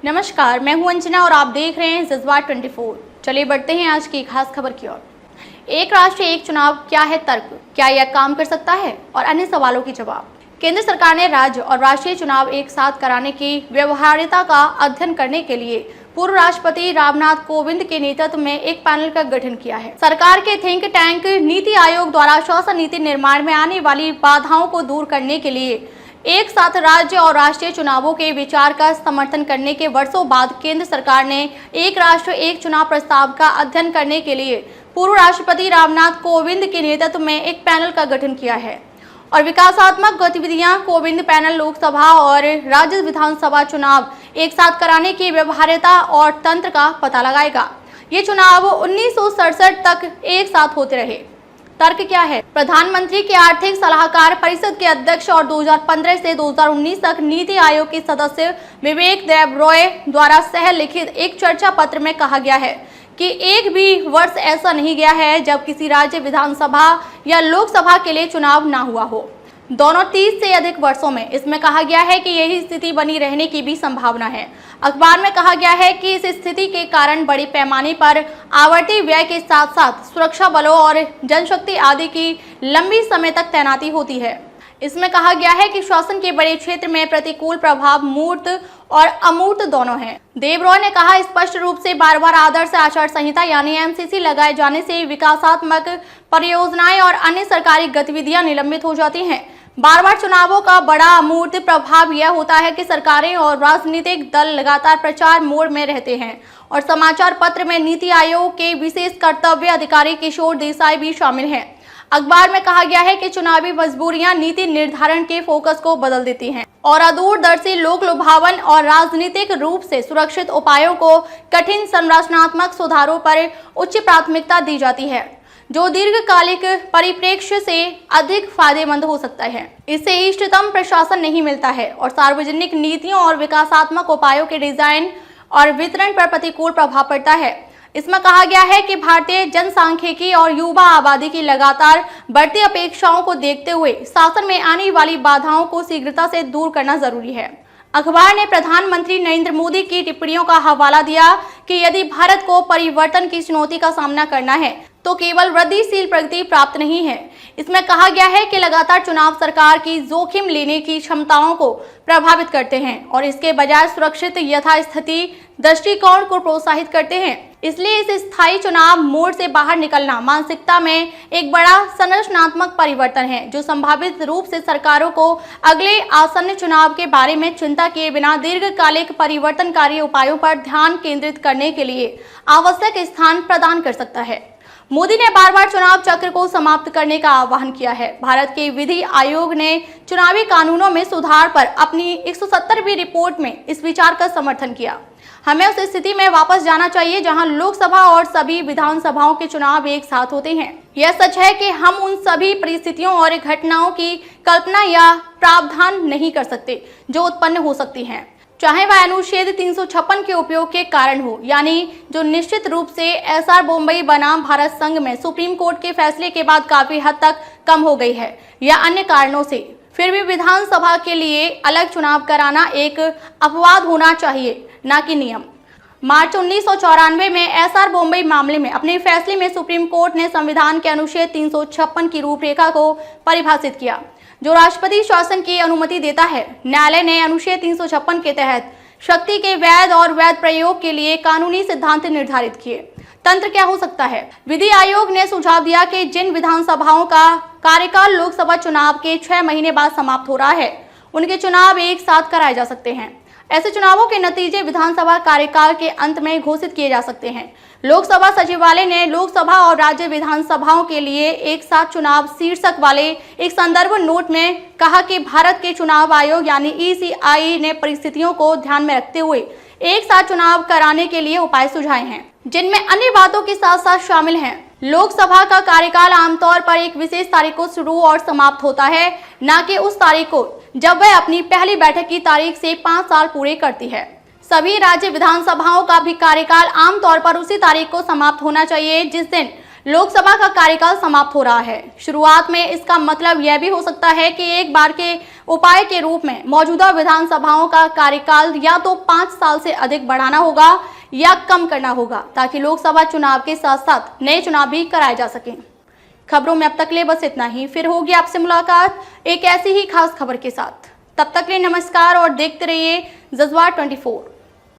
नमस्कार, मैं हूं अंजना और आप देख रहे हैं जज्बात 24। चलिए बढ़ते हैं आज की खास खबर की ओर। एक राष्ट्र एक चुनाव, क्या है तर्क, क्या यह काम कर सकता है, और अन्य सवालों की जवाब। केंद्र सरकार ने राज्य और राष्ट्रीय चुनाव एक साथ कराने की व्यवहार्यता का अध्ययन करने के लिए पूर्व राष्ट्रपति रामनाथ कोविंद के नेतृत्व में एक पैनल का गठन किया है। सरकार के थिंक टैंक नीति आयोग द्वारा शासन नीति निर्माण में आने वाली बाधाओं को दूर करने के लिए एक साथ राज्य और राष्ट्रीय चुनावों के विचार का समर्थन करने के वर्षों बाद केंद्र सरकार ने एक राष्ट्र एक चुनाव प्रस्ताव का अध्ययन करने के लिए पूर्व राष्ट्रपति रामनाथ कोविंद के नेतृत्व में एक पैनल का गठन किया है और विकासात्मक गतिविधियां कोविंद पैनल लोकसभा और राज्य विधानसभा चुनाव एक साथ कराने की व्यवहार्यता और तंत्र का पता लगाएगा। ये चुनाव 1967 तक एक साथ होते रहे। तर्क क्या है? प्रधानमंत्री के आर्थिक सलाहकार परिषद के अध्यक्ष और 2015 से 2019 तक नीति आयोग के सदस्य विवेक देबरॉय द्वारा सह लिखित एक चर्चा पत्र में कहा गया है कि एक भी वर्ष ऐसा नहीं गया है जब किसी राज्य विधानसभा या लोकसभा के लिए चुनाव ना हुआ हो, दोनों 30 से अधिक वर्षों में। इसमें कहा गया है कि यही स्थिति बनी रहने की भी संभावना है। अखबार में कहा गया है कि इस स्थिति के कारण बड़ी पैमाने पर आवर्ती व्यय के साथ साथ सुरक्षा बलों और जनशक्ति आदि की लंबी समय तक तैनाती होती है। इसमें कहा गया है कि शासन के बड़े क्षेत्र में प्रतिकूल प्रभाव मूर्त और अमूर्त दोनों हैं। देबरॉय ने कहा, स्पष्ट रूप से बार आदर्श आचार संहिता यानी एमसीसी लगाए जाने से विकासात्मक परियोजनाएं और अन्य सरकारी गतिविधियां निलंबित हो जाती हैं। बार चुनावों का बड़ा अमूर्त प्रभाव यह होता है कि सरकारें और राजनीतिक दल लगातार प्रचार मोड में रहते हैं और समाचार पत्र में नीति आयोग के विशेष कर्तव्य अधिकारी किशोर देसाई भी शामिल हैं। अखबार में कहा गया है कि चुनावी मजबूरियां नीति निर्धारण के फोकस को बदल देती हैं और अदूरदर्शी लोक लुभावन और राजनीतिक रूप से सुरक्षित उपायों को कठिन संरचनात्मक सुधारों पर उच्च प्राथमिकता दी जाती है, जो दीर्घकालिक परिप्रेक्ष्य से अधिक फायदेमंद हो सकता है। इससे इष्टतम प्रशासन नहीं मिलता है और सार्वजनिक नीतियों और विकासात्मक उपायों के डिजाइन और वितरण पर प्रतिकूल प्रभाव पड़ता है। इसमें कहा गया है कि भारतीय जनसांख्यिकी और युवा आबादी की लगातार बढ़ती अपेक्षाओं को देखते हुए शासन में आने वाली बाधाओं को शीघ्रता से दूर करना जरूरी है। अखबार ने प्रधानमंत्री नरेंद्र मोदी की टिप्पणियों का हवाला दिया कि यदि भारत को परिवर्तन की चुनौती का सामना करना है तो केवल वृद्धिशील प्रगति प्राप्त नहीं है। इसमें कहा गया है कि लगातार चुनाव सरकार की जोखिम लेने की क्षमताओं को प्रभावित करते हैं और इसके बजाय सुरक्षित यथास्थिति दृष्टिकोण को प्रोत्साहित करते हैं। इसलिए इस स्थायी चुनाव मोड से बाहर निकलना मानसिकता में एक बड़ा संरचनात्मक परिवर्तन है, जो संभावित रूप से सरकारों को अगले आसन्न चुनाव के बारे में चिंता किए बिना दीर्घकालिक परिवर्तनकारी उपायों पर ध्यान केंद्रित करने के लिए आवश्यक स्थान प्रदान कर सकता है। मोदी ने बार चुनाव चक्र को समाप्त करने का आह्वान किया है। भारत के विधि आयोग ने चुनावी कानूनों में सुधार पर अपनी 170वीं रिपोर्ट में इस विचार का समर्थन किया। हमें उस स्थिति में वापस जाना चाहिए जहां लोकसभा और सभी विधानसभाओं के चुनाव एक साथ होते हैं। यह सच है कि हम उन सभी परिस्थितियों और घटनाओं की कल्पना या प्रावधान नहीं कर सकते जो उत्पन्न हो सकती हैं, चाहे वह अनुच्छेद 356 के उपयोग के कारण हो, यानी जो निश्चित रूप से एसआर बॉम्बई बनाम भारत संघ में सुप्रीम कोर्ट के फैसले के बाद काफी हद तक कम हो गई है, या अन्य कारणों से। फिर भी विधानसभा के लिए अलग चुनाव कराना एक अपवाद होना चाहिए, न कि नियम। मार्च 1994 में एसआर बॉम्बई मामले में अपने फैसले में सुप्रीम कोर्ट ने संविधान के अनुच्छेद 356 की रूपरेखा को परिभाषित किया, जो राष्ट्रपति शासन की अनुमति देता है। न्यायालय ने अनुच्छेद 356 के तहत शक्ति के वैध और वैध प्रयोग के लिए कानूनी सिद्धांत निर्धारित किए। तंत्र क्या हो सकता है? विधि आयोग ने सुझाव दिया कि जिन विधानसभाओं का कार्यकाल लोकसभा चुनाव के 6 महीने बाद समाप्त हो रहा है, उनके चुनाव एक साथ कराए जा सकते हैं। ऐसे चुनावों के नतीजे विधानसभा कार्यकाल के अंत में घोषित किए जा सकते हैं। लोकसभा सचिवालय ने लोकसभा और राज्य विधानसभाओं के लिए एक साथ चुनाव शीर्षक वाले एक संदर्भ नोट में कहा कि भारत के चुनाव आयोग यानी ईसीआई ने परिस्थितियों को ध्यान में रखते हुए एक साथ चुनाव कराने के लिए उपाय सुझाए हैं, जिनमें अन्य बातों के साथ साथ शामिल हैं। लोकसभा का कार्यकाल आमतौर पर एक विशेष तारीख को शुरू और समाप्त होता है, न कि उस तारीख को जब वह अपनी पहली बैठक की तारीख से 5 साल पूरे करती है। सभी राज्य विधानसभाओं का भी कार्यकाल आमतौर पर उसी तारीख को समाप्त होना चाहिए जिस दिन लोकसभा का कार्यकाल समाप्त हो रहा है। शुरुआत में इसका मतलब यह भी हो सकता है कि एक बार के उपाय के रूप में मौजूदा विधानसभाओं का कार्यकाल या तो 5 साल से अधिक बढ़ाना होगा या कम करना होगा, ताकि लोकसभा चुनाव के साथ साथ नए चुनाव भी कराए जा सकें। खबरों में अब तक ले बस इतना ही। फिर होगी आपसे मुलाकात एक ऐसी ही खास खबर के साथ। तब तक के लिए नमस्कार और देखते रहिए जज्बात 24।